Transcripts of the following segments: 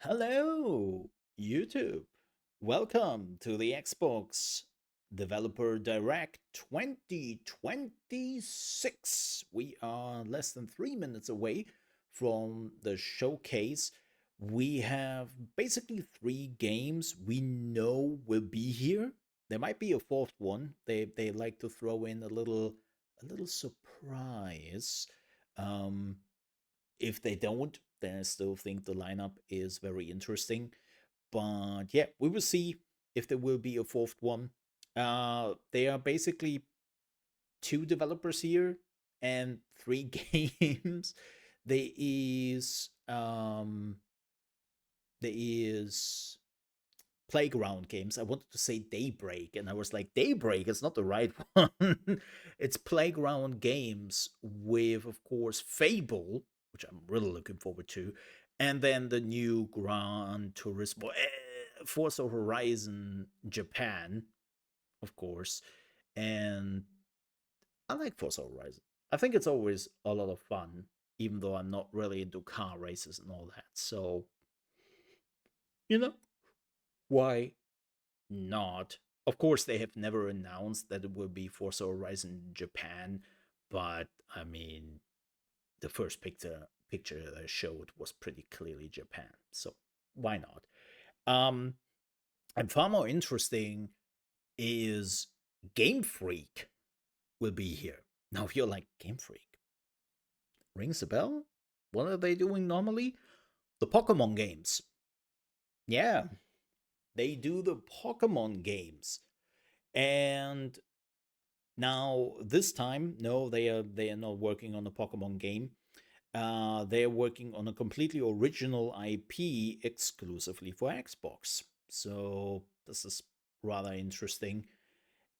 Hello, YouTube. Welcome to the Xbox Developer Direct 2026. We are less than 3 minutes away from the showcase. We have basically three games we know will be here. There might be a fourth one. They like to throw in a little surprise. Um, if they don't, then I still think the lineup is very interesting. But yeah, we will see if there will be a fourth one. They are basically two developers here and three games. There is there is Playground Games. I wanted to say Daybreak, and I was like, Daybreak is not the right one. It's Playground Games with, of course, Fable, which I'm really looking forward to, and then the new Gran Turismo, Forza Horizon Japan, of course. And I like Forza Horizon. I think it's always a lot of fun, even though I'm not really into car races and all that. So, you know, why not. Of course, they have never announced that it will be Forza Horizon Japan, but I mean, the first picture that I showed was pretty clearly Japan, so why not? Um, and far more interesting is Game Freak will be here. Now, if you're like Game Freak, rings a bell. What are they doing normally? The Pokemon games. Yeah, they do the Pokemon games, and now this time, no, they are not working on a Pokemon game. They are working on a completely original IP exclusively for Xbox. So this is rather interesting.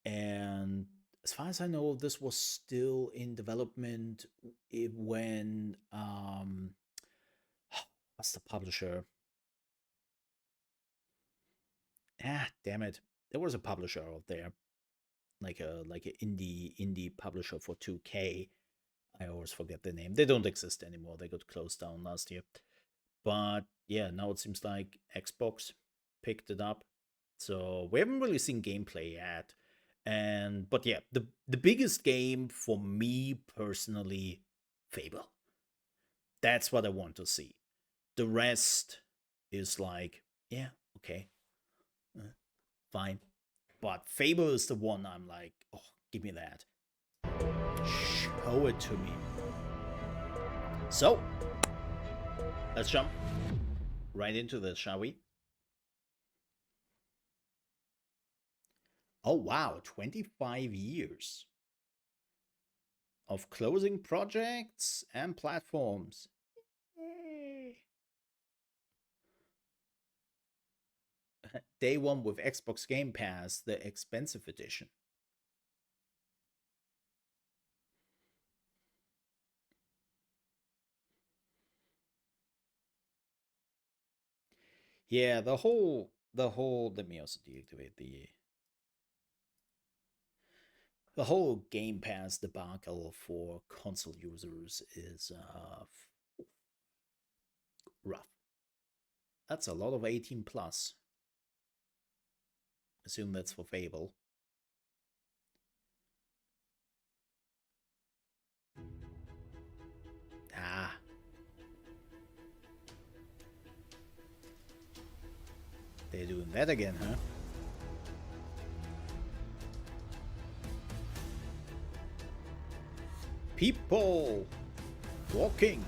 And as far as I know, this was still in development when what's the publisher? Damn it! There was a publisher out there, like a indie publisher for 2K. I always forget the name. They don't exist anymore. They got closed down last year. But yeah, now it seems like Xbox picked it up. So we haven't really seen gameplay yet. And but yeah, the biggest game for me personally, Fable. That's what I want to see. The rest is like, yeah, okay, uh, fine. But Fable is the one I'm like, oh, give me that. Show it to me. So, let's jump right into this, shall we? Oh, wow, 25 years of closing projects and platforms. Yay. Day one with Xbox Game Pass, the expensive edition. Yeah, let me also deactivate the whole Game Pass debacle for console users is rough. That's a lot of 18 plus. Assume that's for Fable. Ah, they're doing that again, huh? People walking.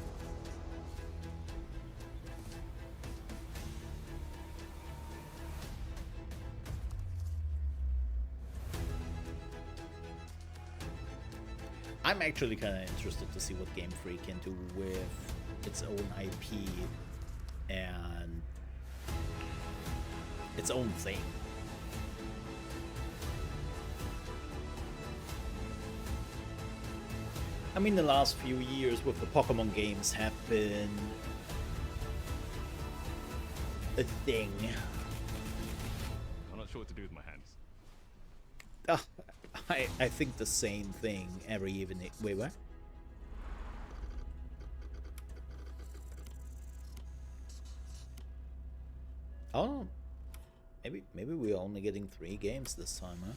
I'm actually kind of interested to see what Game Freak can do with its own IP and its own thing. I mean, the last few years with the Pokemon games have been a thing. I'm not sure what to do with my hands. Uh, I think the same thing every evening. Wait, what? Oh, maybe we're only getting 3 games this time, huh?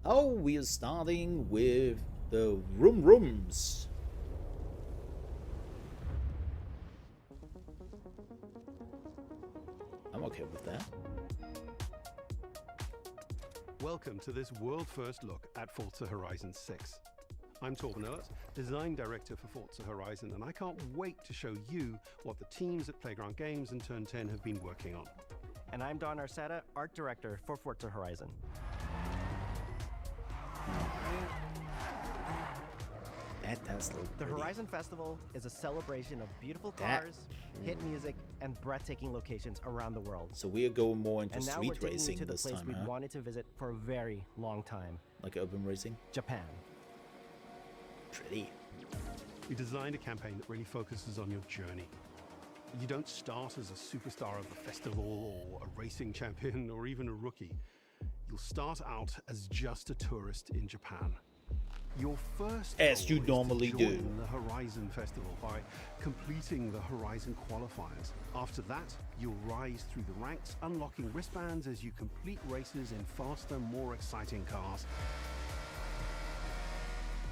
Oh, we are starting with the rooms. I'm okay with that. Welcome to this world-first look at Forza Horizon 6. I'm Torben Ehlert, Design Director for Forza Horizon, and I can't wait to show you what the teams at Playground Games and Turn 10 have been working on. And I'm Don Arceta, Art Director for Forza Horizon. That does look The pretty. Horizon Festival is a celebration of beautiful cars, hit music, and breathtaking locations around the world. So we are going more into And now we're street taking you racing to the this place time, we've huh? wanted to visit for a very long time, Like urban racing. Japan. Pretty. We designed a campaign that really focuses on your journey. You don't start as a superstar of the festival or a racing champion or even a rookie. You'll start out as just a tourist in Japan. Your first As goal you is to normally do. join the Horizon Festival by completing the Horizon qualifiers. After that, you'll rise through the ranks, unlocking wristbands as you complete races in faster, more exciting cars.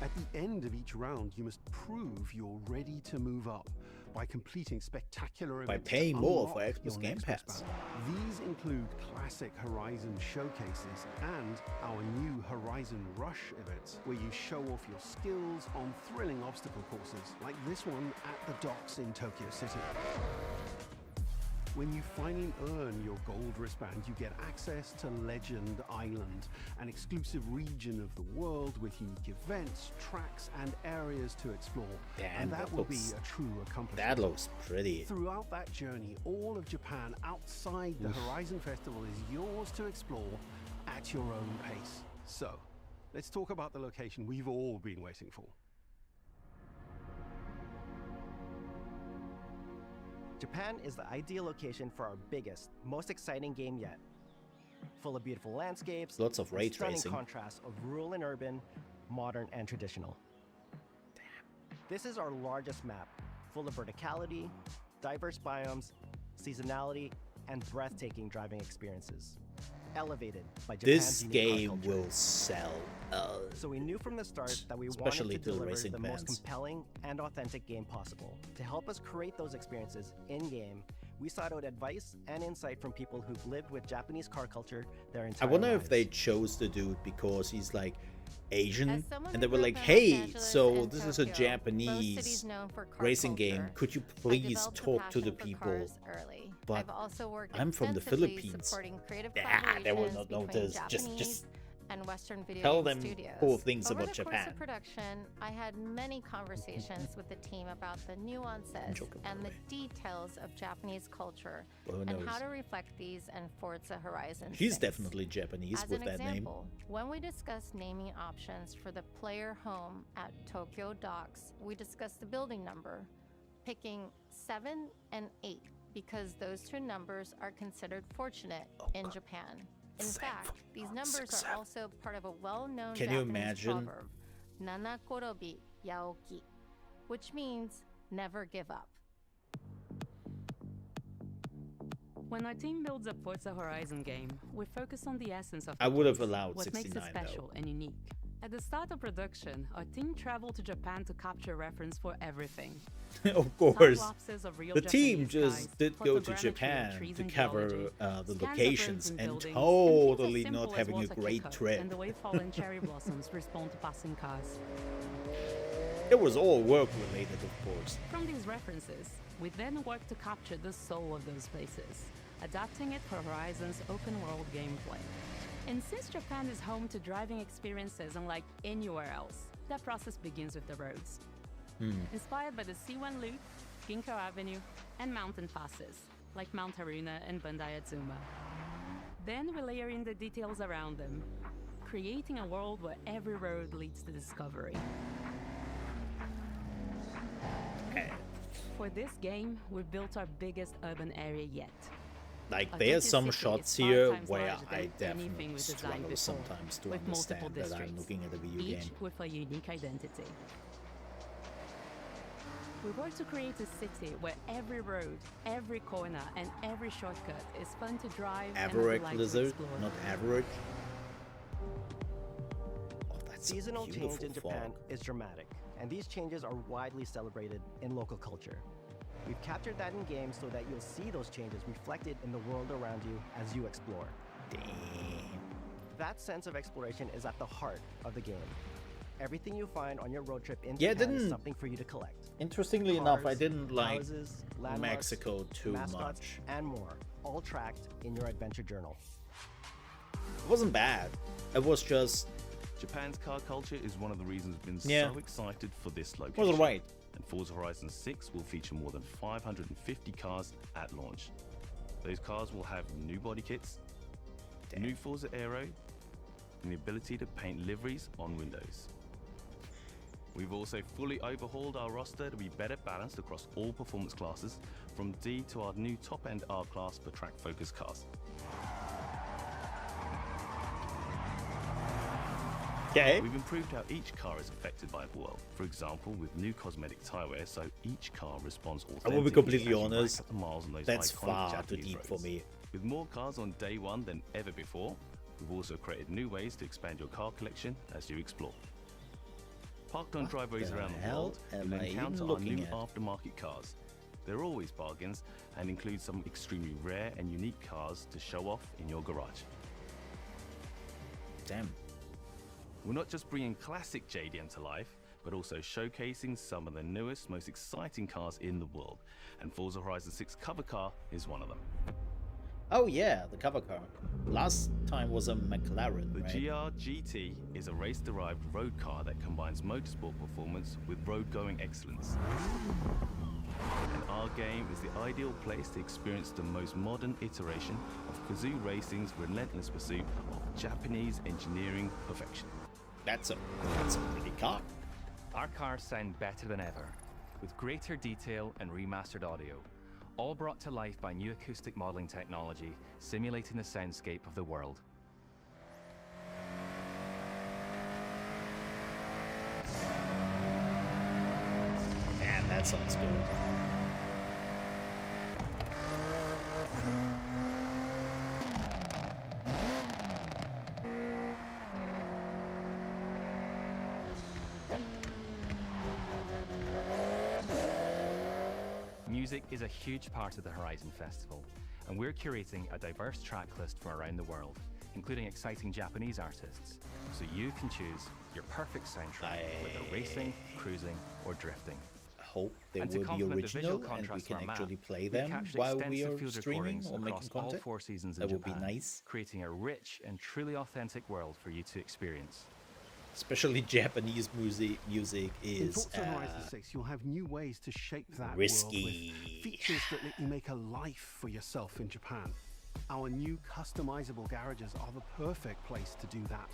At the end of each round, you must prove you're ready to move up by completing spectacular By events paying to more for unlock Xbox your Game next Pass. wristband. These include classic Horizon showcases and our new Horizon Rush events, where you show off your skills on thrilling obstacle courses, like this one at the docks in Tokyo City. When you finally earn your gold wristband, you get access to Legend Island, an exclusive region of the world with unique events, tracks, and areas to explore. Damn, and that that will be looks- a true accomplishment. That looks pretty. Throughout that journey, all of Japan outside the Horizon Festival is yours to explore at your own pace. So, let's talk about the location we've all been waiting for. Japan is the ideal location for our biggest, most exciting game yet. Full of beautiful landscapes, Lots of and ray stunning tracing. contrasts of rural and urban, modern and traditional. This is our largest map, full of verticality, diverse biomes, seasonality, and breathtaking driving experiences. Elevated by Japan's This unique car game culture. will sell. So we knew from the start that we Especially wanted to to the deliver racing the most fans. compelling and authentic game possible. To help us create those experiences in-game, we sought out advice and insight from people who've lived with Japanese car culture their I entire wonder lives. if they chose the dude because he's like Asian, As someone and they who were grew like, up in Los "Hey, Angeles so and this is a Tokyo, both Japanese cities known for car racing game. culture, Could you I please developed a talk to the passion for people?" cars early. But I've also worked I'm from the extensively Philippines. supporting creative They will collaborations not know between this. Japanese Just and Western video tell game them studios. cool things Over about the course Japan. of production, I had many conversations with the team about the nuances Joking, and the by details of Japanese culture Well, who and how knows? to reflect these in Forza Horizon He's 6. definitely Japanese As with an that name. example, when we discussed naming options for the player home at Tokyo Docks, we discussed the building number, picking 7 and 8 because those two numbers are considered fortunate in Japan. In fact, these numbers are also part of a well-known Can you Japanese imagine? proverb, "Nana korobi yaoki," which means never give up. When our team builds a Forza Horizon game, we focus on the essence of I the would have place, allowed what makes it 69 special though. and unique. At the start of production, our team traveled to Japan to capture reference for everything. Of course. Time-lapses of real The team Japanese just skies, did go to photogrammetry of Japan trees to and cover geology, the scans of locations roads and and buildings, totally things as not simple as having a water great kickouts trip. And the way fallen cherry blossoms respond to passing cars. It was all work related, of course. From these references, we then work to capture the soul of those places, adapting it for Horizon's open-world gameplay. And since Japan is home to driving experiences unlike anywhere else, that process begins with the roads. Inspired by the C1 Loop, Ginkgo Avenue, and mountain passes, like Mount Haruna and Bandai Atsuma. Then we layer in the details around them, creating a world where every road leads to discovery. For this game, we've built our biggest urban area yet. Like, A there's Tokyo some city shots is 5 here times where larger I than anything definitely we've designed struggle before, sometimes to with multiple understand that I'm districts, looking at a video each game. with a unique identity. We work to create a city where every road, every corner, and every shortcut is fun to drive and a Average delight to lizard, explore. not average. Oh, that's Seasonal a change beautiful in Japan fog. is dramatic, and these changes are widely celebrated in local culture. We've captured that in game so that you'll see those changes reflected in the world around you as you explore. Damn. That sense of exploration is at the heart of the game. Everything you find on your road trip in Yeah, Japan is didn't- something for you to collect. Interestingly enough, I Cars, didn't like houses, landmarks, Mexico too mascots, much. and more, all tracked in your adventure journal. It wasn't bad. It was just Japan's car culture is one of the reasons we've been Yeah. so excited for this it location. was alright. And Forza Horizon 6 will feature more than 550 cars at launch. Those cars will have new body kits, new Forza Aero, and the ability to paint liveries on windows. We've also fully overhauled our roster to be better balanced across all performance classes, from D to our new top-end R-Class for track-focused cars. Okay. We've improved how each car is affected by BoR. For example, with new cosmetic tyre wear, so each car responds authentically. I will be completely as you rack honest, up the miles on those that's iconic far too Japanese deep for roads. me. With more cars on day one than ever before, we've also created new ways to expand your car collection as you explore. Parked on driveways the around the hell world, am you'll I even encounter our looking new at? aftermarket cars. They're always bargains and include some extremely rare and unique cars to show off in your garage. Damn. We're not just bringing classic JDM to life, but also showcasing some of the newest, most exciting cars in the world. And Forza Horizon 6 cover car is one of them. Oh yeah, the cover car. Last time was a McLaren, The right? GR GT is a race-derived road car that combines motorsport performance with road-going excellence. And our game is the ideal place to experience the most modern iteration of Kazoo Racing's relentless pursuit of Japanese engineering perfection. That's a pretty car. Our cars sound better than ever, with greater detail and remastered audio, all brought to life by new acoustic modeling technology, simulating the soundscape of the world. Man, that sounds good. Music is a huge part of the Horizon Festival, and we're curating a diverse track list from around the world, including exciting Japanese artists, so you can choose your perfect soundtrack, whether racing, cruising, or drifting. I hope they And to will be complement the visual original and we contrast can of our actually map, play we've them captured while we extensive are field streaming recordings or across making all content. 4 seasons in That would be Japan, nice. creating a rich and truly authentic world for you to experience. Especially Japanese music In is Forza Horizon 6, you'll have new ways to shape that risky. world with features that let you make a life for yourself in Japan. Our new customizable garages are the perfect place to do that.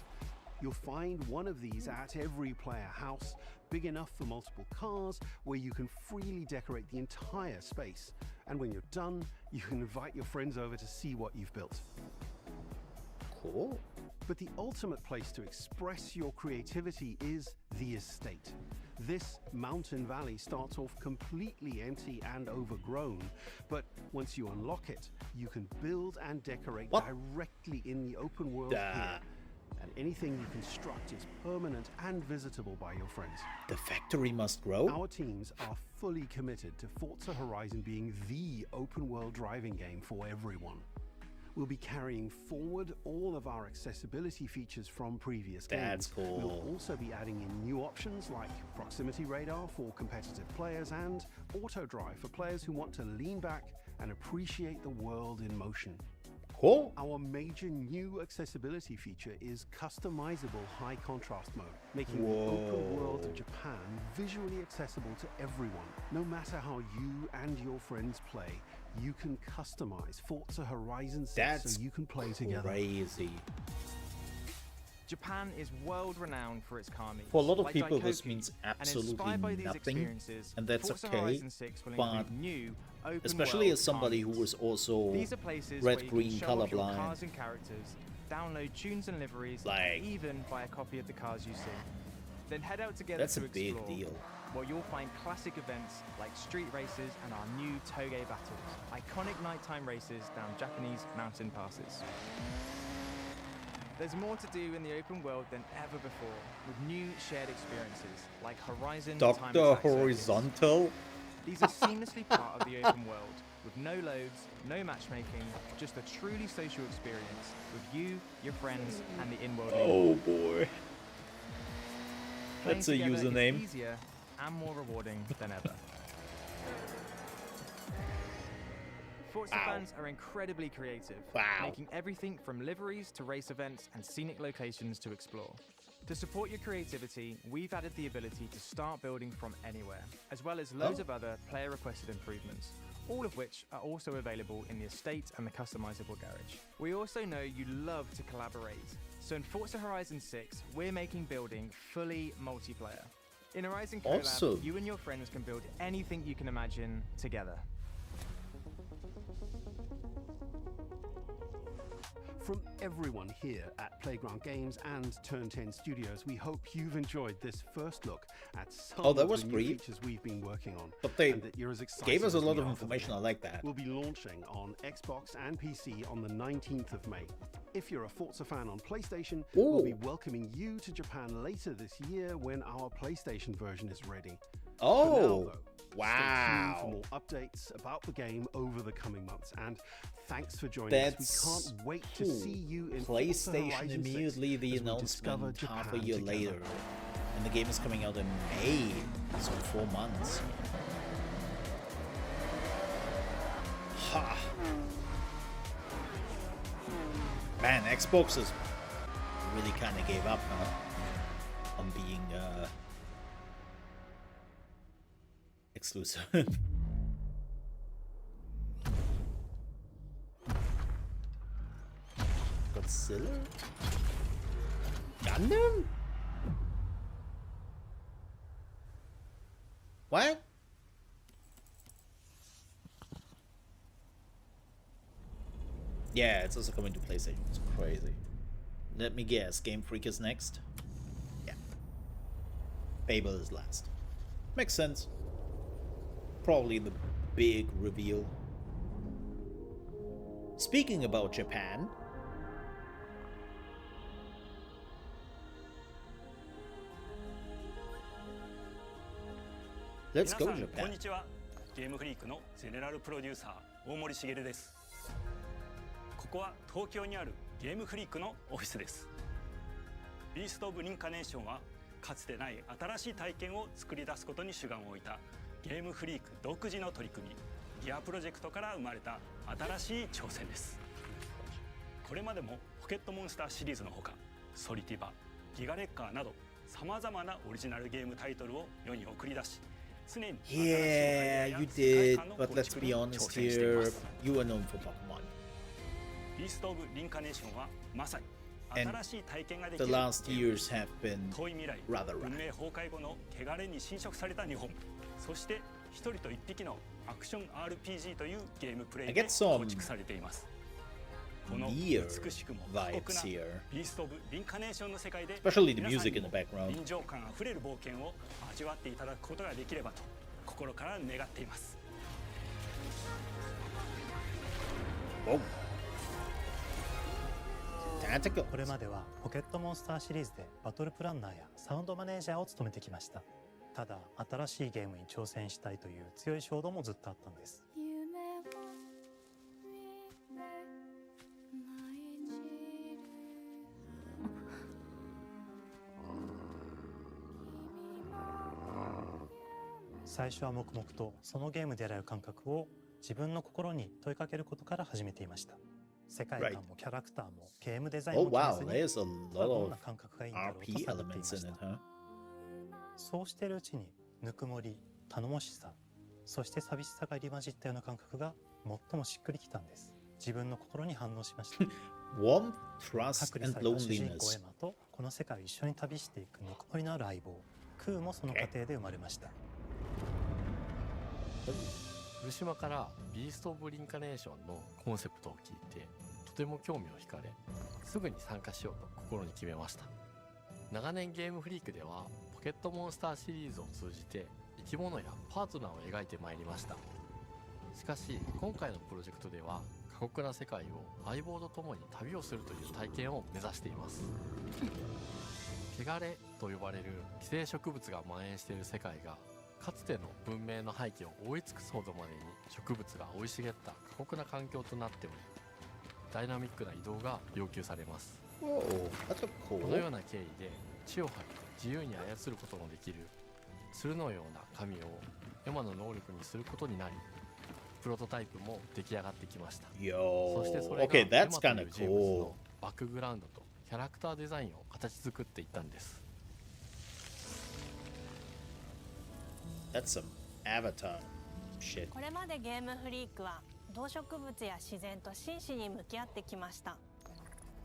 You'll find one of these at every player house, big enough for multiple cars, where you can freely decorate the entire space. And when you're done, you can invite your friends over to see what you've built. cool. But the ultimate place to express your creativity is the estate. This mountain valley starts off completely empty and overgrown, but once you unlock it, you can build and decorate What? directly in the open world Duh. here. And anything you construct is permanent and visitable by your friends. The factory must grow. Our teams are fully committed to Forza Horizon being the open world driving game for everyone. We'll be carrying forward all of our accessibility features from previous That's games. cool. We'll also be adding in new options like proximity radar for competitive players and auto drive for players who want to lean back and appreciate the world in motion. Cool. Our major new accessibility feature is customizable high contrast mode, making the open world of Japan visually accessible to everyone. No matter how you and your friends play, you can customize Forza Horizon 6 That's so you can play together. crazy. Japan is world renowned for its car meets. For a lot of like people, this Daikoku, means and absolutely inspired by these nothing, experiences, and that's Forza okay, Horizon 6 will but include new open especially world as somebody car who meets. was also These are places red, where you green, can show off your colorblind. cars and characters, download tunes and liveries, Like- and even buy a copy of the cars you see. Then head out together That's to a big explore. deal. where you'll find classic events like street races and our new Toge battles, iconic nighttime races down Japanese mountain passes. There's more to do in the open world than ever before, with new shared experiences like Horizon Time Dr. Attack Circuits. Horizontal? These are seamlessly part of the open world, with no loads, no matchmaking, just a truly social experience with you, your friends, and the in-world. Oh boy. Playing That's a together is username. easier and more rewarding than ever. Forza Wow. fans are incredibly creative, Wow. making everything from liveries to race events and scenic locations to explore. To support your creativity, we've added the ability to start building from anywhere, as well as loads of other player-requested improvements, all of which are also available in the estate and the customizable garage. We also know you love to collaborate, so in Forza Horizon 6, we're making building fully multiplayer. In Horizon Collab, Also- you and your friends can build anything you can imagine together. From everyone here at Playground Games and Turn 10 Studios, we hope you've enjoyed this first look at some Oh, that of was the new brief. features we've been working on. But they and that you're as excited gave us a as lot we of are for information. I them. like that. We'll be launching on Xbox and PC on the 19th of May. If you're a Forza fan on PlayStation, we'll be Ooh. welcoming you to Japan later this year when our PlayStation version is ready. Oh, For now, though, stay tuned wow. for more updates about the game over the coming months. And thanks for joining That's us. We can't wait to cool. see you in Forza PlayStation Horizon 6 immediately the as we discover announcement half a Japan year together. later. And the game is coming out in May, so 4 months. Ha! Man, Xbox is really kind of gave up now on being exclusive. Godzilla? Gundam? What? Yeah, it's also coming to PlayStation. It's crazy. Let me guess. Game Freak is next? Yeah. Fable is last. Makes sense. Probably the big reveal. Speaking about Japan, let's 皆 go さんこん Japan. にちは。ゲームフリークのゼネラルプロデューサー大森茂です。ここは東京にあるゲームフリークのオフィスです。ビースト・オブ・リンカネーションはかつてない新しい体験を作り出すことに主眼を置いたゲームフリーク独自の取り組みギアプロジェクトから生まれた新しい挑戦です。これまでもポケットモンスターシリーズのほかソリティバ、ギガレッカーなどさまざまなオリジナルゲームタイトルを世に送り出し常に新しいアイデア Yeah, や you 世界 did, 観の but 構 let's 築 be に挑 honest 戦していま here. す。 You are known for Pokemon. ビースト・オブ・リンカネーションはまさに And 新しい体験ができ The る last years have been 遠い未来 rather 文 rad. 明崩壊後の汚れに侵食された日本そして一人と一匹のアクション RPG というゲームプレイ I で get some 構築されていますこの Near 美しくも過 vibes 酷な here. ビースト・オブ・リンカネーションの世界で Especially the 皆さん music に in も the background. 臨場感あふれる冒険を味わっていただくことができればと心から願っています Oh. Tentacles. これまではポケットモンスターシリーズでバトルプランナーやサウンドマネージャーを務めてきました。ただ新しいゲームに挑戦したいという強い衝動もずっとあったんです。最初は黙々とそのゲームでやれる感覚を自分の心に問いかけることから始めていました。世界観もキャラクターもゲームデザイン Oh も決 wow, めず there's に a ど lot んな of 感覚がいいんだろうと RP 探っていま elements し in た it, huh? そうしているうちにぬくもり、頼もしさ、そして寂しさが入り混じったような感覚が最もしっくりきたんです。自分の心に反応しました。 Warmth, trust, 隔離 and された主人公 loneliness. エマとこの世界を一緒に旅していくぬくもりのある相棒クーもその過程で生まれました。古島からビースト・オブ・リンカネーションのコンセプトを聞いてとても興味を惹かれすぐに参加しようと心に決めました。長年ゲームフリークではポケットモンスターシリーズを通じて生き物やパートナーを描いてまいりました。しかし今回のプロジェクトでは過酷な世界を相棒と共に旅をするという体験を目指しています。汚れと呼ばれる寄生植物が蔓延している世界がかつての文明の廃棄を覆い尽くすほどまでに植物が生い茂った過酷な環境となっており、ダイナミックな移動が要求されます。Whoa, that's a こ cool. のような経緯で地を張って自由に操ることのできる鶴のような神をエマの能力にすることになり、プロトタイプも出来上がってきました。そしてそ Yo, れが okay, エ that's マとい kind う of 人物 cool. のバックグラウンドとキャラクターデザインを形作っていったんです。That's some Avatar shit. これまでゲームフリークは動植物や自然と真摯に向き合ってきました。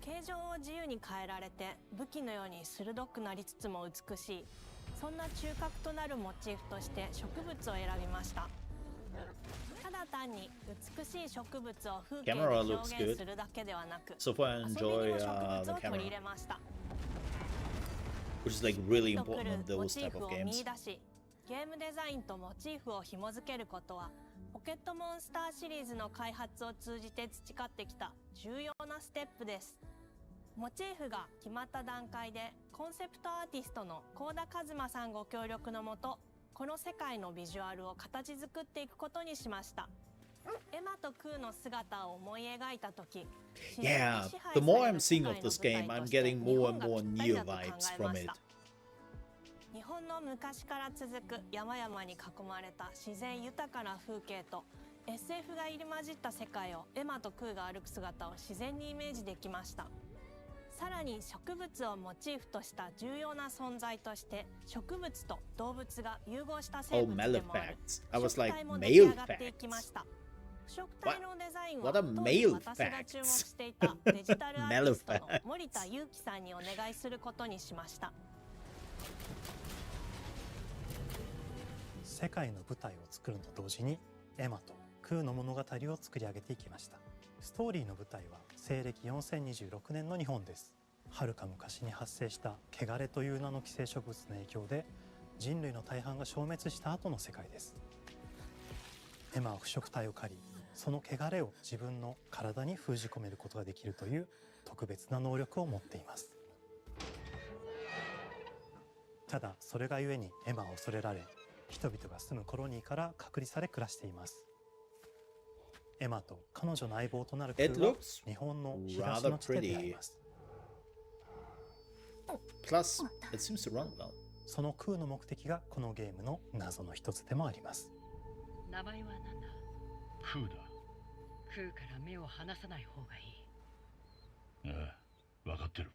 形状を自由に変えられて武器のように鋭くなりつつも美しい、そんな中核となるモチーフとして植物を選びました。ただ単に美しい植物を風景で Camera 表 looks 現 good. するだけではなく、 So far, I 遊びに enjoy も植 the 物を取り camera, 入れました。 which is like really とく important る in モ those チー type フ of を games. 見出し、ゲームデザインとモチーフを紐付けることはポケットモンスターシリーズの開発を通じて培ってきた重要なステップです。モチーフが決まった段階でコンセプトアーティストの幸田一馬さんご協力のもと、この世界のビジュアルを形作っていくことにしました。エマとクーの姿を思い描いたとき、 Yeah, the more I'm seeing of this game, I'm getting more and more new vibes from it. 日本の昔から続く山々に囲まれた自然豊かな風景と SF が入り混じった世界をエマとクーが歩く姿を自然にイメージできました。さらに植物をモチーフとした重要な存在として植物と動物が融合した生 Oh, 物でもある Malefacts. I 腐 was 食 like, 体も出来上 male がっていきまし facts. た。腐食体のデザインは What 当 are 時 male 私が注目 facts? していたデジタルアーティストの Malefacts. 森田裕樹さんにお願いすることにしました。世界の舞台を作るのと同時にエマとクーの物語を作り上げていきました。ストーリーの舞台は西暦4026年の日本です。遥か昔に発生した汚れという名の寄生植物の影響で人類の大半が消滅した後の世界です。エマは腐食体を狩り、その汚れを自分の体に封じ込めることができるという特別な能力を持っています。ただそれがゆえにエマは恐れられ、人々が住むコロニーから隔離され暮らしています。エマと彼女の相棒となるク It ーは looks 日本の東 rather の地点であり pretty. ます。 Plus, it seems to run well. そのクーの目的がこのゲームの謎の一つでもあります。名前は何だ？クーだ。クーから目を離さない方がいい。ああ、分かってる。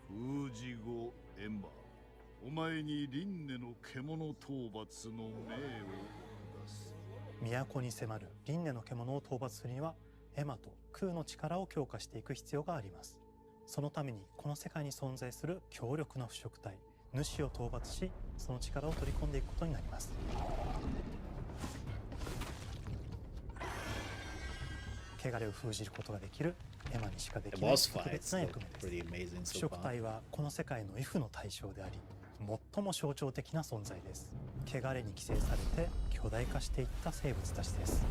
封じ後エンバー、お前に輪廻の獣討伐の命を出す。都に迫る輪廻の獣を討伐するにはエマとクーの力を強化していく必要があります。そのためにこの世界に存在する強力な腐食体主を討伐し、その力を取り込んでいくことになります。汚れを封じることができるエマにしかできない boss 特 fights 別な look 役目です。 pretty amazing 腐 so 食 far. 体はこの世界の if の対象であり、最も象徴的な存在です。汚れに寄生されて巨大化していった生物たちです。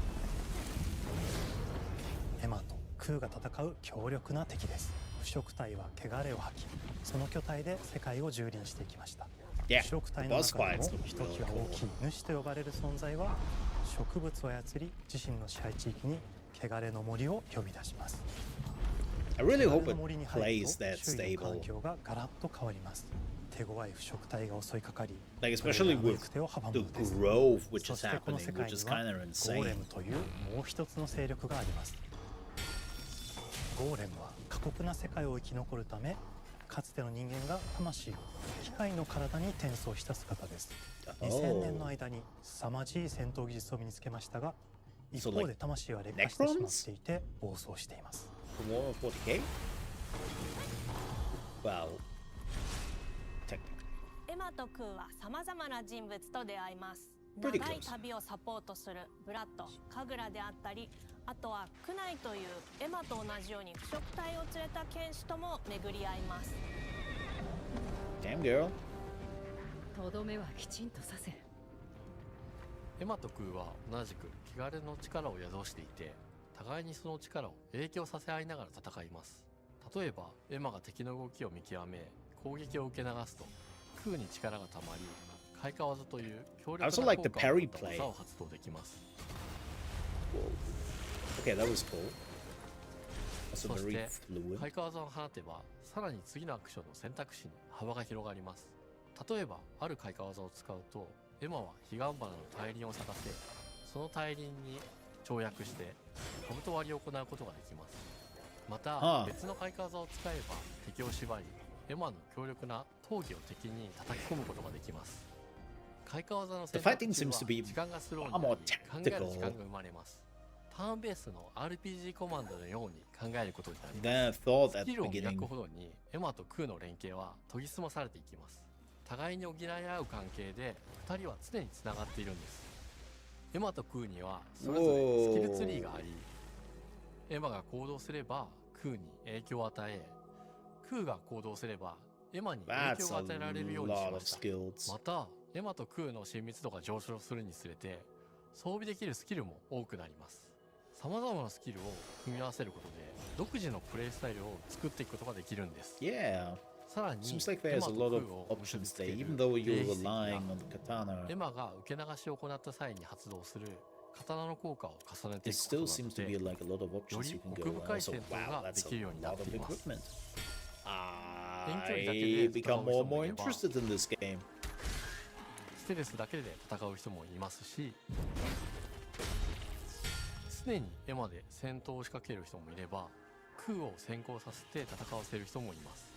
エマとクーが戦う強力な敵です。腐食体は汚れを吐き、その巨体で世界を蹂躙していきました。 Yeah, 腐食体の boss 中で fights も look ひと really きわ大 cool. きい主と呼ばれる存在は植物を操り、自身の支配地域に汚れの森を呼び出します。 I really 汚 hope れ it の森に入る plays と that 周囲の環 stable. 境がガラッと変わります。手強い腐食体が襲いかかり、 Like, especially 彼らの with 行く手を阻む the のです。 growth which そ is してこの happening, 世界 which に is は kind of ゴーレ insane. ムというもう一つの勢力があります。ゴーレムは過酷な世界を生き残るため、かつての人間が魂を機械の体に転送した姿です。2000年の間に凄まじい戦闘技術を身につけましたが、一 So, 方 like, で魂は劣化してしま Necrons? っていて暴走しています。 More 40k? Well, technically. エマとクーは様々な人物と出会います。長 Pretty い close. 旅をサポートするブラッド、カグラであったり、あとはクナイというエマと同じように腐食体を連れた剣士とも巡り合います。 Damn girl. とどめはきちんとさせ。エマとクーは同じく汚れの力を宿していて、互いにその力を影響させ合いながら戦います。例えばエマが敵の動きを見極め攻撃を受け流すと、クーに力がたまり開花技という強力な also 効 like 果 the を持 parry った play. 技を発動できます。 Okay, that was cool. Also そし very て fluid. 開花技を放てばさらに次のアクションの選択肢に幅が広がります。例えばある開花技を使うと、エマは彼岸花の大輪を咲かせ、その大輪に跳躍して兜割りを行うことができます。また別の開花技を使えば敵を縛り、エマの強力な闘技を敵に叩き込むことができます。開花技の選択肢は時間がスローになり、考える時間が生まれます。ターンベースの RPG コマンドのように考えることになります。スキルを磨くほどにエマとクーの連携は研ぎ澄まされていきます。互いに補い合う関係で2人は常につながっているんです。エマとクーにはそれぞれスキルツリーがあり、エマが行動すればクーに影響を与え、クーが行動すればエマに影響が与えられるようにしました。またエマとクーの親密度が上昇するにつれて装備できるスキルも多くなります。様々なスキルを組み合わせることで独自のプレイスタイルを作っていくことができるんです。Yeah. さらに Seems like there's a lot of options there, even though you're relying on the katana. エマが受け流しを行った際に発動する刀の効果を重ねてい It くこと still seems to な be の like a lot of で、よ options り you can 奥 go. 深い Also, 戦闘 wow, がで that's きるよう a になっ lot て of います。 equipment. 遠距離だけ I で戦 become う more 人 and も more いれば、 interested in this game. ステルスだけで戦う人もいますし、常にエマで戦闘を仕掛ける人もいれば、クーを先行させて戦わせる人もいます。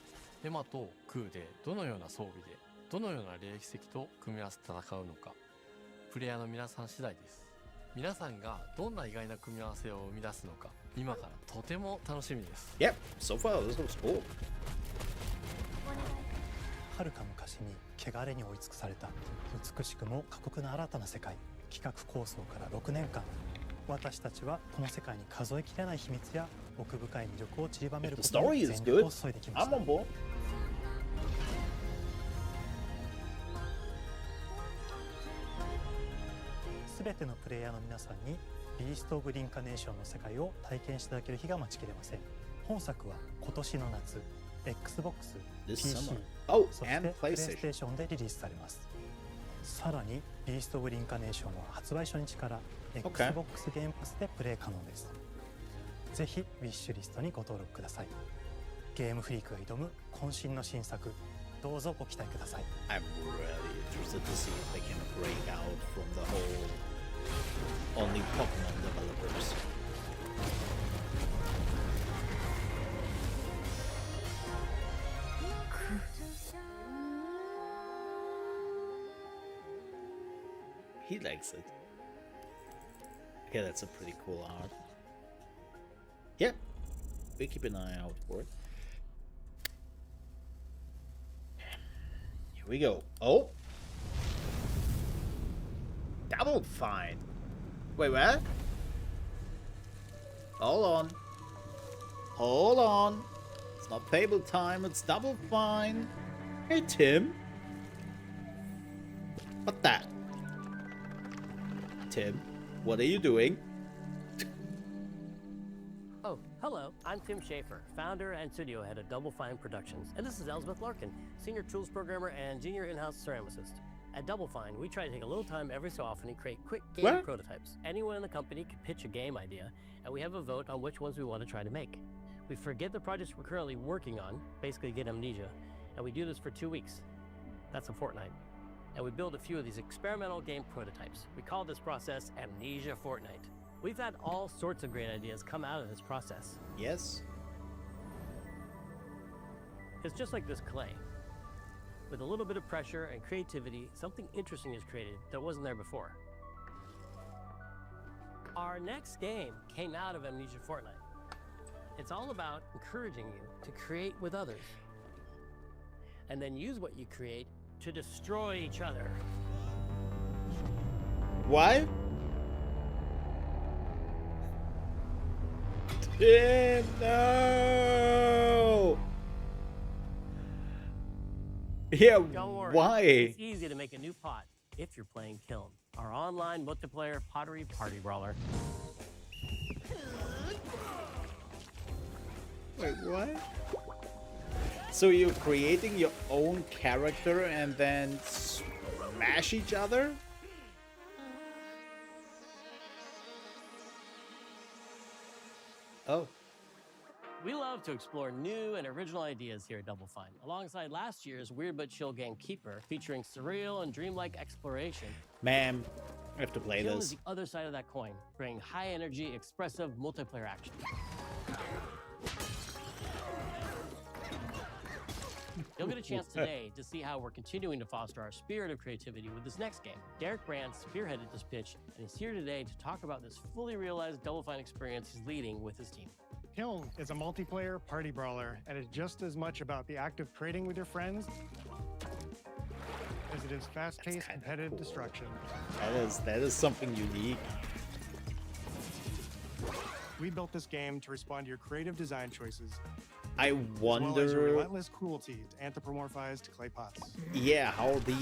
エマとクーでどのような装備でどのような霊石と組み合わせて戦うのか、プレイヤーの皆さん次第です。皆さんがどんな意外な組み合わせを生み出すのか、今からとても楽しみです。 Yep, so far this looks cool. はるか昔に汚れに追い尽くされた美しくも過酷な新たな世界。企画構想から6年間、私たちはこの世界に数えきれない秘密や奥深い魅力を散りばめることに全力を注いできました。 I'm on board. すべてのプレイヤーの皆さんにビースト・オブ・リンカネーションの世界を体験していただける日が待ちきれません。本作は今年の夏 Xbox、PC、そしてプレイステーションでリリースされます。さらにビースト・オブ・リンカネーションは発売初日から Xbox ゲームパスでプレイ可能です。ぜひウィッシュリストにご登録ください。ゲームフリークが挑む渾身の新作、どうぞご期待ください。 I'm really interested to see if they can break out from the whole only Pokemon developers. He likes it. Yeah, that's a pretty cool art. Yeah, we keep an eye out for it. Here we go. Oh! Double Fine! Wait, what? Hold on. Hold on. It's not Fable time, it's Double Fine. Hey, Tim. What that? Tim, what are you doing? Oh, hello. I'm Tim Schafer, founder and studio head of Double Fine Productions. And this is Elsbeth Larkin, senior tools programmer and junior in-house ceramicist. At Double Fine, we try to take a little time every so often and create quick game prototypes. Anyone in the company can pitch a game idea, and we have a vote on which ones we want to try to make. We forget the projects we're currently working on, basically get amnesia, and we do this for 2 weeks. That's a fortnight. And we build a few of these experimental game prototypes. We call this process Amnesia Fortnight. We've had all sorts of great ideas come out of this process. Yes. It's just like this clay. With a little bit of pressure and creativity, something interesting is created that wasn't there before. Our next game came out of Amnesia Fortnight. It's all about encouraging you to create with others, and then use what you create to destroy each other. What? No! Yeah, Don't worry. why? It's easy to make a new pot if you're playing Kiln, our online multiplayer pottery party brawler. Wait, what? So you're creating your own character and then smash each other? Oh. We love to explore new and original ideas here at Double Fine, alongside last year's Weird But Chill game Keeper, featuring surreal and dreamlike exploration. Man, I have to play Kiln this. is the other side of that coin, bringing high-energy, expressive multiplayer action. You'll get a chance today to see how we're continuing to foster our spirit of creativity with this next game. Derek Brand spearheaded this pitch and is here today to talk about this fully realized Double Fine experience he's leading with his team. Kiln is a multiplayer party brawler and is just as much about the act of trading with your friends as it is fast-paced competitive destruction. That is something unique. We built this game to respond to your creative design choices. I wonder, as well as your relentless cruelty to anthropomorphized clay pots. Yeah, how the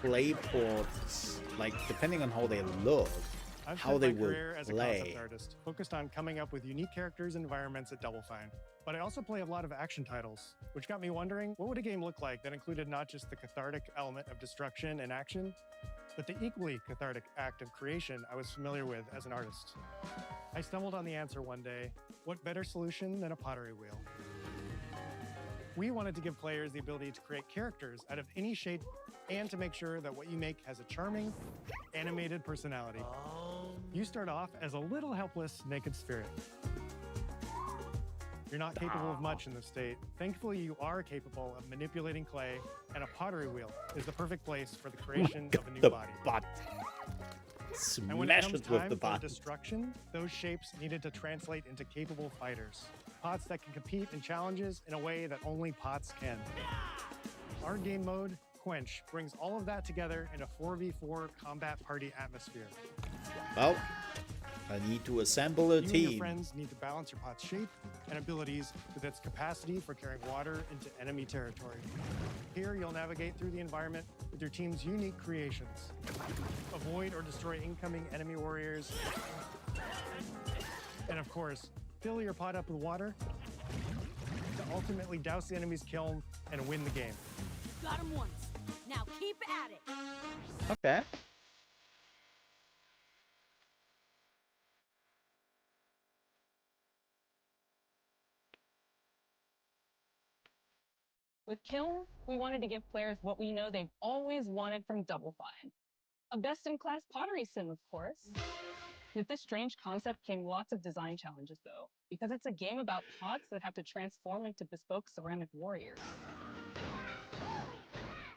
clay pots, like depending on how they look, I've how spent they my will career as a play. concept artist, focused on coming up with unique characters and environments at Double Fine. But I also play a lot of action titles, which got me wondering, what would a game look like that included not just the cathartic element of destruction and action, but the equally cathartic act of creation I was familiar with as an artist? I stumbled on the answer one day: what better solution than a pottery wheel? We wanted to give players the ability to create characters out of any shape and to make sure that what you make has a charming, animated personality. You start off as a little helpless, naked spirit. You're not capable of much in this state. Thankfully, you are capable of manipulating clay, and a pottery wheel is the perfect place for the creation of a new body. And when it Smash comes it with time the for bot. destruction, those shapes needed to translate into capable fighters. Pots that can compete in challenges in a way that only pots can. Our game mode, Quench, brings all of that together in a 4v4 combat party atmosphere. Well, I need to assemble a You and your team. friends need to balance your pot's shape and abilities with its capacity for carrying water into enemy territory. Here, you'll navigate through the environment with your team's unique creations. Avoid or destroy incoming enemy warriors. And of course, fill your pot up with water to ultimately douse the enemy's kiln and win the game. Got him once. Now keep at it. Okay. With Kiln, we wanted to give players what we know they've always wanted from Double Fine. A best-in-class pottery sim, of course. With this strange concept came lots of design challenges, though, because it's a game about pots that have to transform into bespoke ceramic warriors.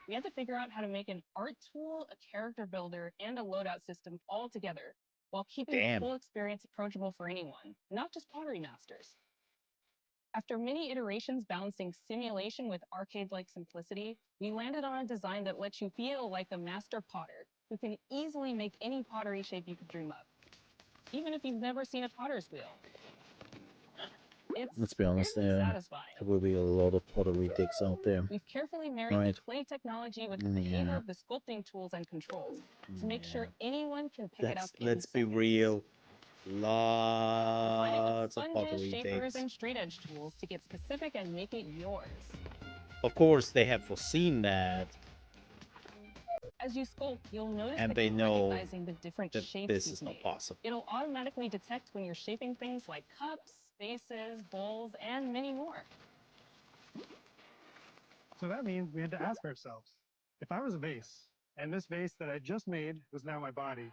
We had to figure out how to make an art tool, a character builder, and a loadout system all together, while keeping the full experience approachable for anyone, not just pottery masters. After many iterations balancing simulation with arcade-like simplicity, we landed on a design that lets you feel like a master potter who can easily make any pottery shape you could dream up, even if you've never seen a potter's wheel. It's Let's be honest, weirdly there satisfying. will be a lot of pottery dicks out there. We've carefully married Right. the clay technology with the Yeah. power of the sculpting tools and controls to make sure anyone can pick it up. Let's be real. Lots of Sponges, pottery shapers, dicks. and straight edge tools to get specific and make it yours. Of course, they have foreseen that, As you sculpt, you'll notice and that they you're know recognizing the different that shapes this you've is not made. possible. It'll automatically detect when you're shaping things like cups, vases, bowls, and many more. So that means we had to ask ourselves, if I was a vase, and this vase that I just made was now my body,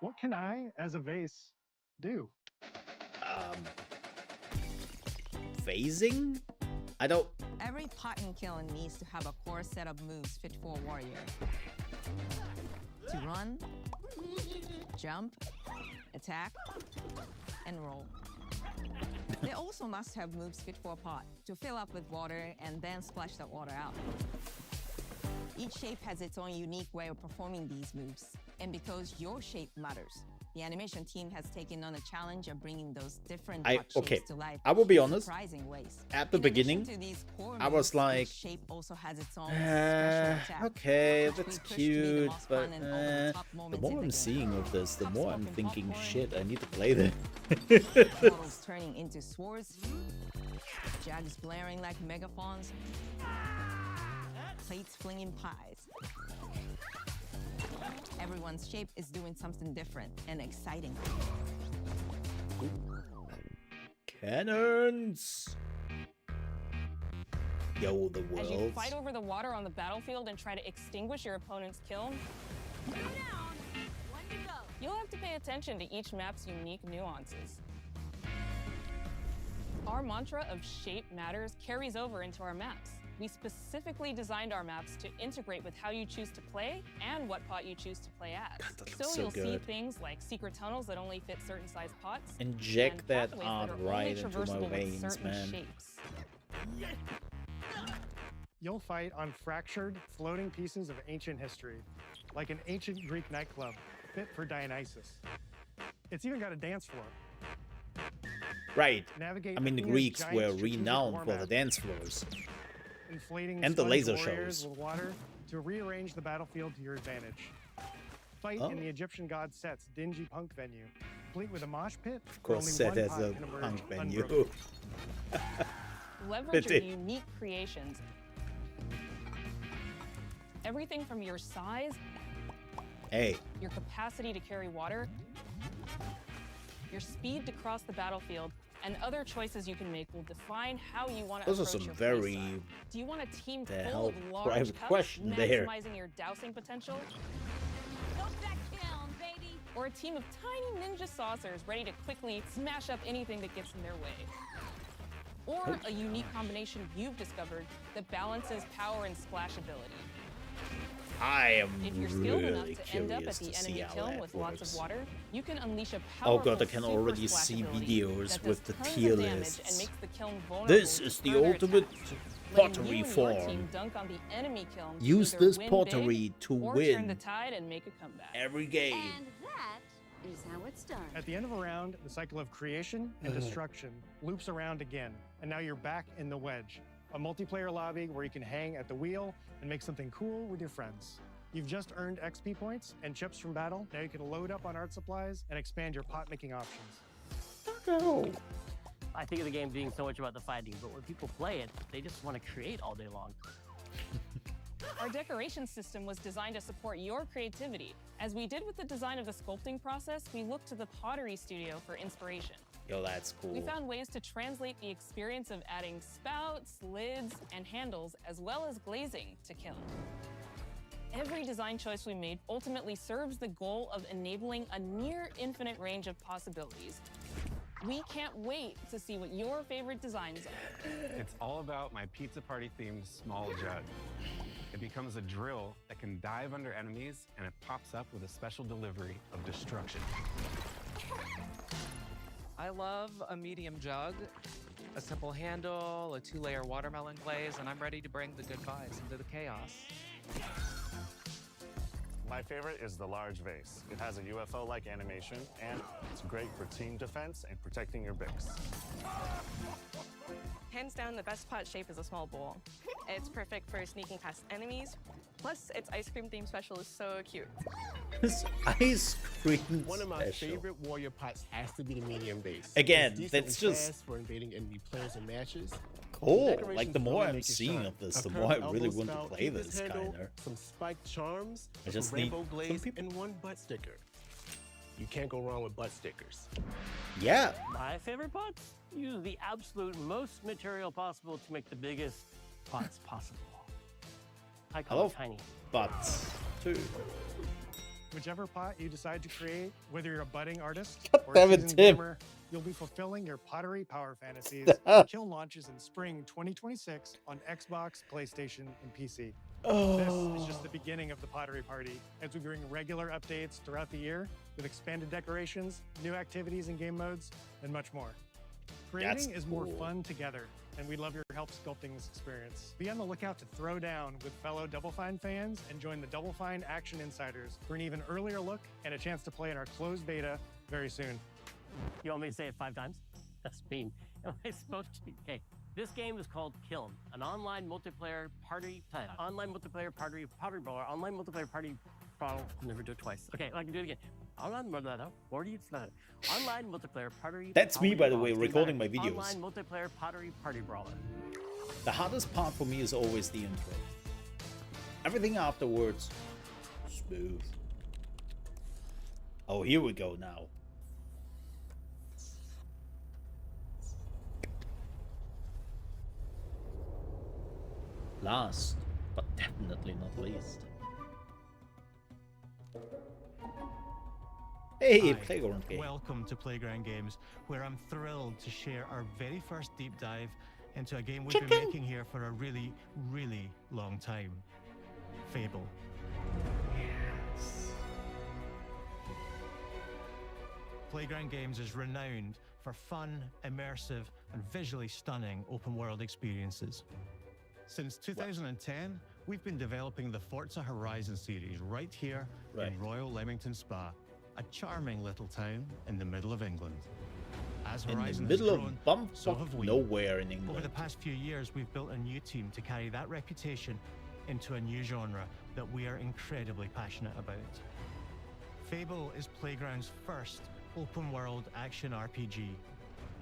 what can I, as a vase, do? Phasing? I don't. Every pot in Kiln needs to have a core set of moves fit for a warrior. To run, jump, attack, and roll. They also must have moves fit for a pot, to fill up with water and then splash that water out. Each shape has its own unique way of performing these moves, And because your shape matters, the animation team has taken on a challenge of bringing those different Okay, shapes to life I will be in honest. surprising ways. At the In addition beginning, to these core I was moves, like, each shape also has its own special attack, okay, which we that's push to be the cute, most but fun and over-the-top the moments more in the I'm game. seeing of this, the more I'm thinking, shit, I need to play this. Models turning into swords, jugs blaring like megaphones, plates flinging pies. Everyone's shape is doing something different and exciting. Cannons! Yo, the As you world. fight over the water on the battlefield and try to extinguish your opponent's kiln, you'll have to pay attention to each map's unique nuances. Our mantra of shape matters carries over into our maps. We specifically designed our maps to integrate with how you choose to play and what pot you choose to play as. so you'll see good. things like secret tunnels that only fit certain size pots. Inject and that pathways art that are right only into my traversable with veins, certain man. shapes. You'll fight on fractured, floating pieces of ancient history, like an ancient Greek nightclub fit for Dionysus. It's even got a dance floor. Right. Navigate I mean, the Athena's Greeks giant were strategic renowned war for the map, dance floors. inflating and the sponge laser warriors shows. with water to rearrange the battlefield to your advantage. Fight Oh. in the Egyptian god Set's dingy punk venue, complete with a mosh pit. Of course, Set has a punk venue. Leverage your Pity. unique creations. Everything from your size, Hey, your capacity to carry water, your speed to cross the battlefield, and other choices you can make will define how you want to those are approach some your very playstyle. Do you want a team the full hell of large private cups, question there. maximizing your dousing potential? Go back down, baby! Or a team of tiny ninja saucers ready to quickly smash up anything that gets in their way? Or a unique combination you've discovered that balances power and splashability. I am If you're skilled enough really to end up curious at the to see enemy how kiln that with lots works. of water, you can unleash a Oh powerful god, I can super already see splash ability videos that with the does tons tier of damage and lists. makes the kiln vulnerable This to is the further ultimate attacks, letting pottery you and your form. team dunk on the enemy kiln to Use either this win pottery big to or turn the win tide and make a comeback. every game. And that is how it's done. At the end of a round, the cycle of creation and destruction loops around again, and now you're back in the wedge, a multiplayer lobby where you can hang at the wheel and make something cool with your friends. You've just earned XP points and chips from battle. Now you can load up on art supplies and expand your pot making options. I think of the game being so much about the fighting, but when people play it, they just want to create all day long. Our decoration system was designed to support your creativity. As we did with the design of the sculpting process, we looked to the pottery studio for inspiration. Yo, that's cool. We found ways to translate the experience of adding spouts, lids, and handles, as well as glazing to Kiln. Every design choice we made ultimately serves the goal of enabling a near infinite range of possibilities. We can't wait to see what your favorite designs are. It's all about my pizza party themed small jug. It becomes a drill that can dive under enemies, and it pops up with a special delivery of destruction. I love a medium jug, a simple handle, a 2-layer watermelon glaze, and I'm ready to bring the good vibes into the chaos. My favorite is the large vase. It has a UFO-like animation, and it's great for team defense and protecting your bix. Hands down, the best pot shape is a small bowl. It's perfect for sneaking past enemies. Plus, its ice cream theme special is so cute. This ice cream One of my special. favorite warrior pots has to be the medium base. Again, It's decently that's just- fast for invading enemy players and matches. Cool. The decorations Like, the more really I'm make it seeing shine. of this, A the more I curved really elbow want to style play keyless this, handle, kinda. Some spiked charms, I just some need rainbow some glaze, people. and one butt sticker. You can't go wrong with butt stickers. Yeah. My favorite pots use the absolute most material possible to make the biggest pots possible. I I call love it tiny. butts, too. Whichever pot you decide to create, whether you're a budding artist God or damn a it, seasoned Tim. gamer, you'll be fulfilling your pottery power fantasies. Kiln launches in spring 2026 on Xbox, PlayStation, and PC. This is just the beginning of the pottery party as we bring regular updates throughout the year with expanded decorations, new activities and game modes, and much more. Creating is more fun together, and we'd love your help sculpting this experience. Be on the lookout to throw down with fellow Double Fine fans and join the Double Fine Action Insiders for an even earlier look and a chance to play in our closed beta very soon. You want me to say it 5 times? That's mean. Am I supposed to? Okay. This game is called Kiln, an online multiplayer party brawler, online multiplayer brawler. Never do it twice. Okay, I can do it again. Online multiplayer party. That's me, by the way, recording my videos. Online multiplayer party brawler. The hardest part for me is always the intro. Everything afterwards, smooth. Oh, here we go now. Last, but definitely not least. Hey, Playground Game. Welcome to Playground Games, where I'm thrilled to share our very first deep dive into a game we've been making here for a really, really long time. Fable. Yes. Playground Games is renowned for fun, immersive, and visually stunning open-world experiences. Since 2010, we've been developing the Forza Horizon series right here in Royal Leamington Spa, a charming little town in the middle of England. As Horizon in the middle has grown, of bump so have we. nowhere in England. Over the past few years, we've built a new team to carry that reputation into a new genre that we are incredibly passionate about. Fable is Playground's first open-world action RPG,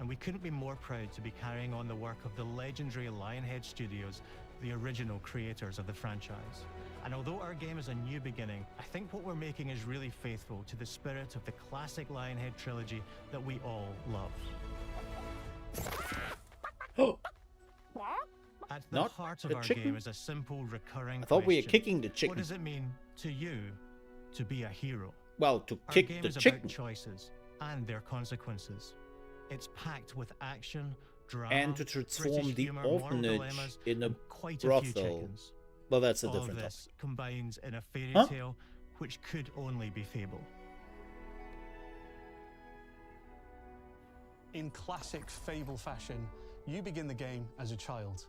and we couldn't be more proud to be carrying on the work of the legendary Lionhead Studios, the original creators of the franchise. And although our game is a new beginning, I think what we're making is really faithful to the spirit of the classic Lionhead trilogy that we all love. At the heart of our game is a simple, recurring I thought we were question. kicking the chicken. What does it mean to you to be a hero? Well, to Our kick game the is chicken. about choices and their consequences. It's packed with action, drama, And to transform British the humor, moral orphanage dilemmas, in a and quite a few brothel. chickens. Well, that's a All different of topic. this combines in a fairy Huh? tale which could only be Fable. In classic Fable fashion, you begin the game as a child,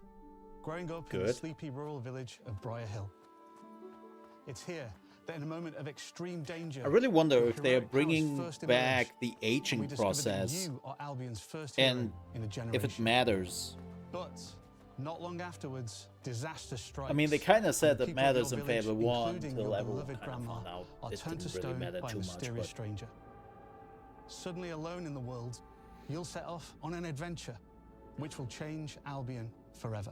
growing up in the Good. sleepy rural village of Briar Hill. It's here that in a moment of extreme danger, I really wonder your if they are heroic powers bringing first back emerge, the and aging we discover that process you are Albion's first hero and in a if generation. it matters. But not long afterwards, disaster strikes. I mean, they kind of said and that people of matters your in village, Fable 1 including until your everyone beloved kind of grandma, found out are it turned to didn't really stone matter by a too much. mysterious But stranger. Suddenly alone in the world, you'll set off on an adventure which will change Albion forever.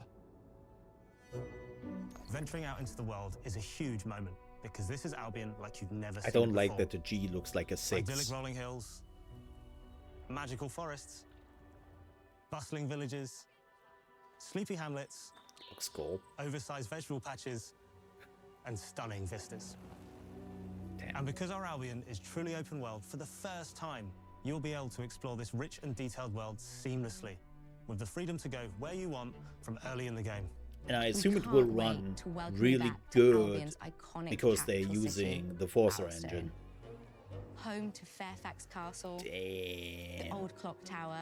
Venturing out into the world is a huge moment because this is Albion like you've never seen I don't before. like that the G looks like a 6. Idyllic rolling hills, magical forests, bustling villages, sleepy hamlets, Looks cool. oversized vegetable patches, and stunning vistas. And because our Albion is truly open world, for the first time, you'll be able to explore this rich and detailed world seamlessly, with the freedom to go where you want from early in the game. And I assume it will run really good because they're using the Forza engine. Home to Fairfax Castle, Damn. the Old Clock Tower,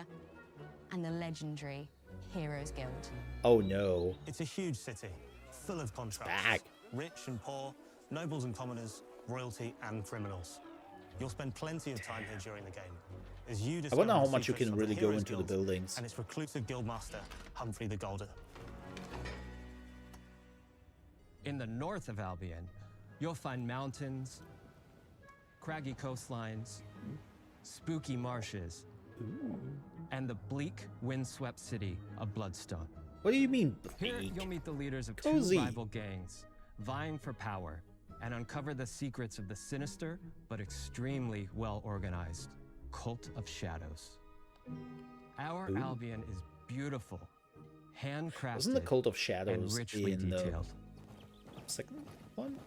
and the legendary Heroes Guild. Oh no. It's a huge city, full of contrasts. Back. Rich and poor, nobles and commoners, royalty and criminals. You'll spend plenty of time here during the game, as you I discover wonder how the much you secrets can of the really go Heroes into the Guild buildings. and its reclusive guildmaster, Humphrey the Golden. In the north of Albion, you'll find mountains, craggy coastlines, spooky marshes, and the bleak, windswept city of Bloodstone. What do you mean, Here, bleak? you'll meet the leaders of Cozy. two rival gangs, vying for power, and uncover the secrets of the sinister but extremely well-organized Cult of Shadows. Our Ooh. Albion is beautiful, handcrafted, Wasn't the Cult of and Shadows richly in the detailed. second one?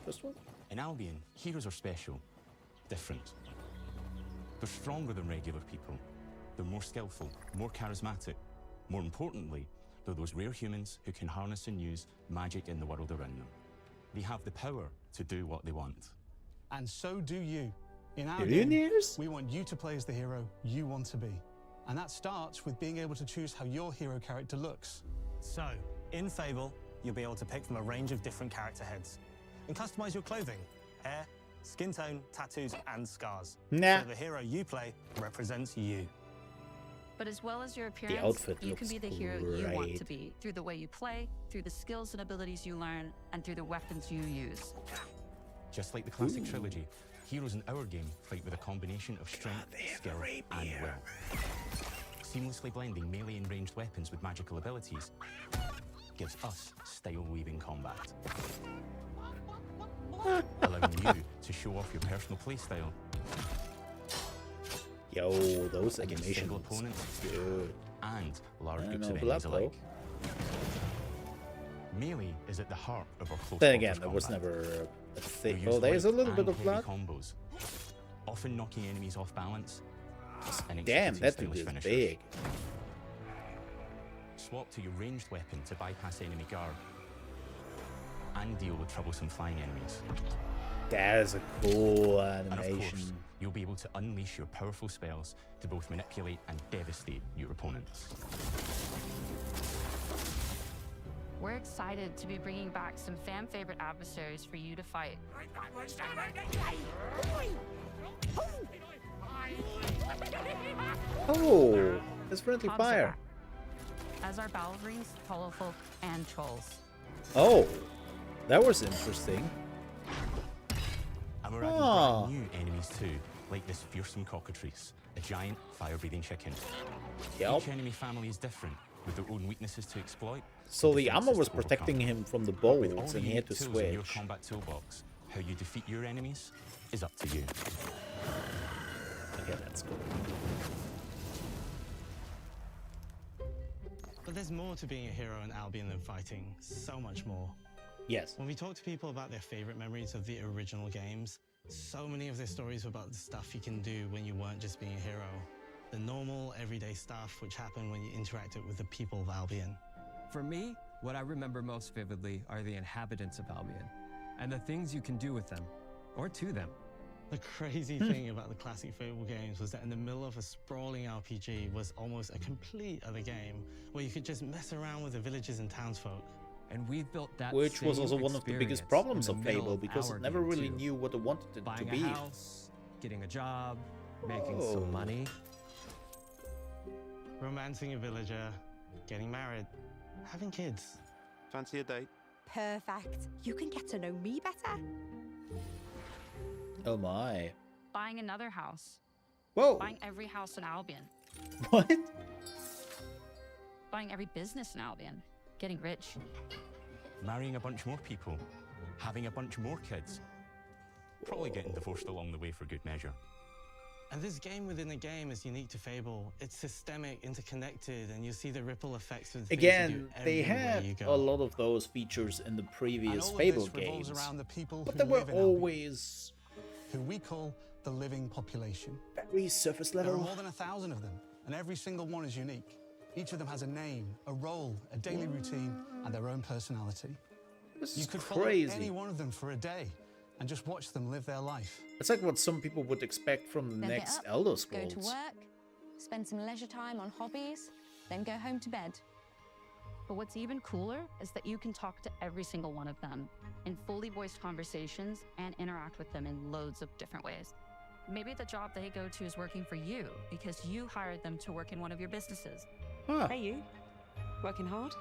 First one? In Albion, heroes are special, different. They're stronger than regular people. They're more skillful, more charismatic. More importantly, they're those rare humans who can harness and use magic in the world around them. They have the power to do what they want. And so do you. In our Billionaires? game, we want you to play as the hero you want to be. And that starts with being able to choose how your hero character looks. So, in Fable, you'll be able to pick from a range of different character heads and customize your clothing, hair, skin tone, tattoos, and scars. Nah. So the hero you play represents you. But as well as your appearance, outfit you can looks be the hero you want great. to be through the way you play, through the skills and abilities you learn, and through the weapons you use. Just like the classic trilogy, heroes in our game fight with a combination of strength, skill, and will. Seamlessly blending melee and ranged weapons with magical abilities gives us style-weaving combat. Allowing you to show off your personal playstyle. Yo, those against animations. single opponents Good. and large I groups know of blood enemies alike. Melee is at the heart of our close Then again, quarters there was combat. never a thing. We use Oh, there's a light little bit and of heavy blood. combos, often knocking enemies off balance. and Damn, executing that dude stylish is finishers. big. Swap to your ranged weapon to bypass enemy guard and deal with troublesome flying enemies. That is a cool And of course, animation. you'll be able to unleash your powerful spells to both manipulate and devastate your opponents. We're excited to be bringing back some fan-favorite adversaries for you to fight. Oh, that's friendly Hobbs are fire. back, as are Balverines, Hollowfolk, and Trolls. Oh, that was interesting. And we're adding Ah. brand new enemies too, like this fearsome cockatrice, a giant fire-breathing chicken. Yep. Each enemy family is different, with their own weaknesses to exploit. So and the defenses armor was to overcome. protecting him from the But with all bolts, the and he had unique to tools in your switch. combat toolbox, how you defeat your enemies is up to you. Okay, that's cool. But there's more to being a hero in Albion than fighting. So much more. Yes. When we talk to people about their favorite memories of the original games, so many of their stories were about the stuff you can do when you weren't just being a hero. The normal, everyday stuff which happened when you interacted with the people of Albion. For me, what I remember most vividly are the inhabitants of Albion, and the things you can do with them, or to them. The crazy thing about the classic Fable games was that in the middle of a sprawling RPG was almost a complete other game where you could just mess around with the villages and townsfolk. And we've built that Which was same also one of the biggest experience problems in of the middle Fable, because our it never game, really too. knew what it wanted it to Buying be. a house, getting a job, making Oh. some money. Romancing a villager, getting married, having kids. Fancy a date? Perfect. You can get to know me better. Oh my. Buying another house. Whoa. Buying every house in Albion. What? Buying every business in Albion. Getting rich. Marrying a bunch more people, having a bunch more kids, probably getting divorced along the way for good measure. And this game within a game is unique to Fable. It's systemic, interconnected, and you see the ripple effects of the things you Again, do they everywhere had you a go. lot of those features in the previous all of Fable this revolves games, around the people but who they were live in Albion. always Who we call the living population. very surface There are level. more than 1,000 of them, and every single one is unique. Each of them has a name, a role, a daily routine, and their own personality. This You is could follow crazy. any one of them for a day and just watch them live their life. It's like what some people would expect from the Then get next up, Elder Go Scrolls. to work, spend some leisure time on hobbies, then go home to bed. But what's even cooler is that you can talk to every single one of them in fully voiced conversations and interact with them in loads of different ways. Maybe the job they go to is working for you because you hired them to work in one of your businesses. Huh. Hey, you. Working hard?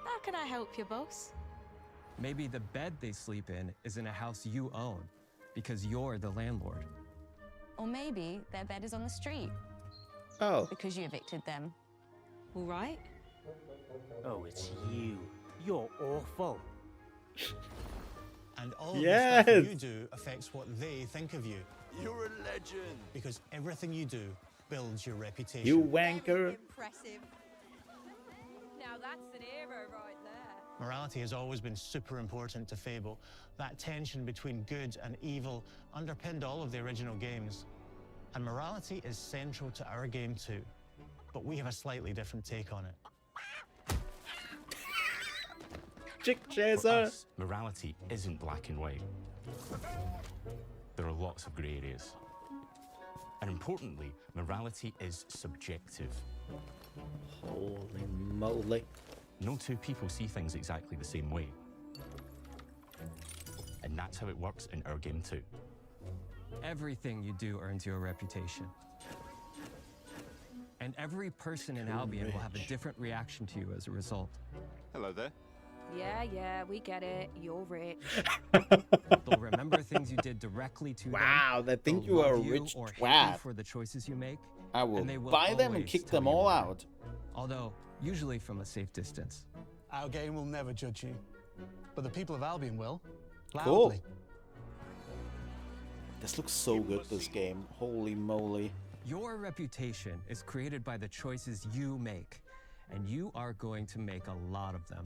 How can I help you, boss? Maybe the bed they sleep in is in a house you own because you're the landlord. Or maybe their bed is on the street Oh. because you evicted them. All right. Oh, it's you. You're awful. And all of the Yes. stuff you do affects what they think of you. You're a legend. Because everything you do builds your reputation. You wanker. Impressive. Now that's an hero right there. Morality has always been super important to Fable. That tension between good and evil underpinned all of the original games. And morality is central to our game too. But we have a slightly different take on it. Chick For chaser. us, morality isn't black and white. There are lots of grey areas. And importantly, morality is subjective. Holy moly. No two people see things exactly the same way. And that's how it works in our game too. Everything you do earns you a reputation. And every person in Albion will have a different reaction to you as a result. Hello there. Yeah, we get it. You're rich. They'll remember things you did directly to them. Wow, they think They'll you are a love rich or hate you twat. for the choices you make. I will and they will buy them and always kick tell them you all why. out. Although, usually from a safe distance. Our game will never judge you, but the people of Albion will. Cool. Loudly. This looks so good, this game. Holy moly. Your reputation is created by the choices you make, and you are going to make a lot of them.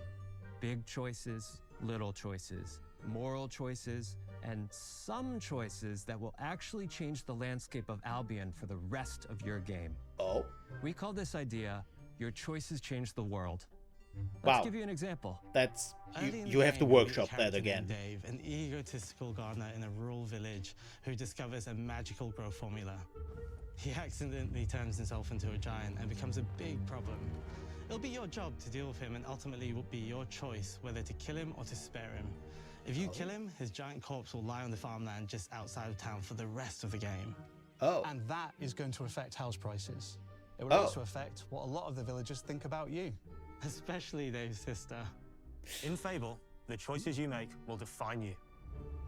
Big choices, little choices, moral choices, and some choices that will actually change the landscape of Albion for the rest of your game. Oh? We call this idea, Your Choices Change the World. Wow. Let's give you an example. That's Early in you the have to game, we meet a workshop that character again. named Dave, an egotistical gardener in a rural village who discovers a magical growth formula. He accidentally turns himself into a giant and becomes a big problem. It'll be your job to deal with him, and ultimately it will be your choice whether to kill him or to spare him. If you kill him, his giant corpse will lie on the farmland just outside of town for the rest of the game. Oh. And that is going to affect house prices. It will Oh. also affect what a lot of the villagers think about you. Especially Dave's sister. In Fable, the choices you make will define you.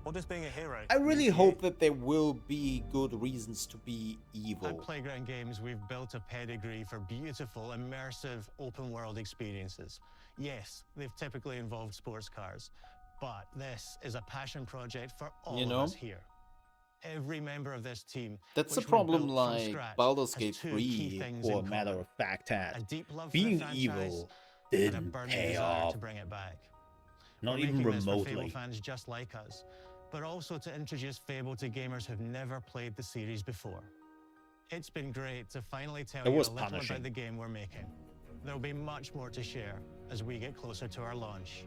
What does being a hero I really mean to hope that there will be good reasons to be At evil. Playground Games, we've built a pedigree for beautiful, immersive, open-world experiences. Yes, they've typically involved sports cars, but this is a passion project for all You of know? us here. Every member of this team, That's the which we problem built from like scratch, Baldur's has Gate two key 3, things or a in matter common. of fact A had. deep love for Being the franchise evil and a didn't burning pay desire off. to bring it back. Not We're even making this for Fable remotely. fans just like us, but also to introduce Fable to gamers who've never played the series before. It's been great to finally tell It you a was little punishing. about the game we're making. There'll be much more to share as we get closer to our launch.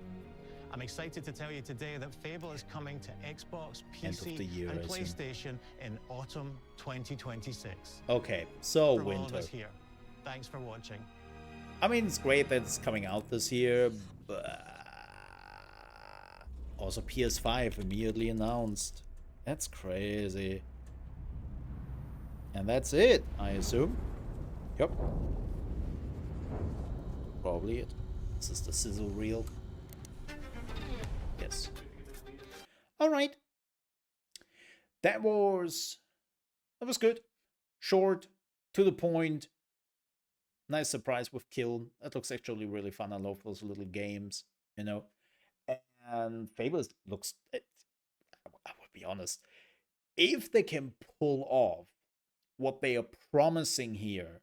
I'm excited to tell you today that Fable is coming to Xbox, End of PC, the year, and I assume. PlayStation in autumn 2026. Okay, so From all of winter. us here, thanks for watching. I mean, it's great that it's coming out this year, but also PS5 immediately announced. That's crazy. And that's it, I assume. Yep. Probably it. This is the sizzle reel. Yes. Alright. That was good. Short, to the point. Nice surprise with Kiln. That looks actually really fun. I love those little games, you know. And Fable looks, I would be honest, if they can pull off what they are promising here,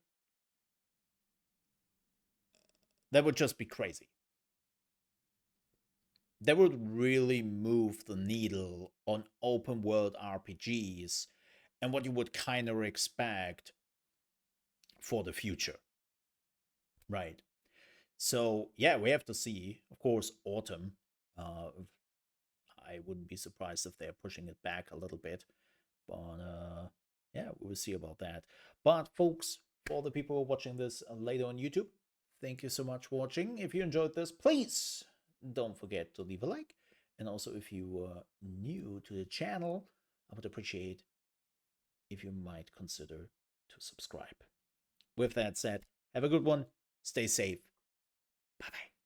that would just be crazy. That would really move the needle on open world RPGs and what you would kind of expect for the future. Right. So, yeah, we have to see. Of course, autumn. I wouldn't be surprised if they're pushing it back a little bit. But, yeah, we'll see about that. But, folks, for the people watching this later on YouTube, thank you so much for watching. If you enjoyed this, please don't forget to leave a like. And also, if you are new to the channel, I would appreciate if you might consider to subscribe. With that said, have a good one. Stay safe. Bye-bye.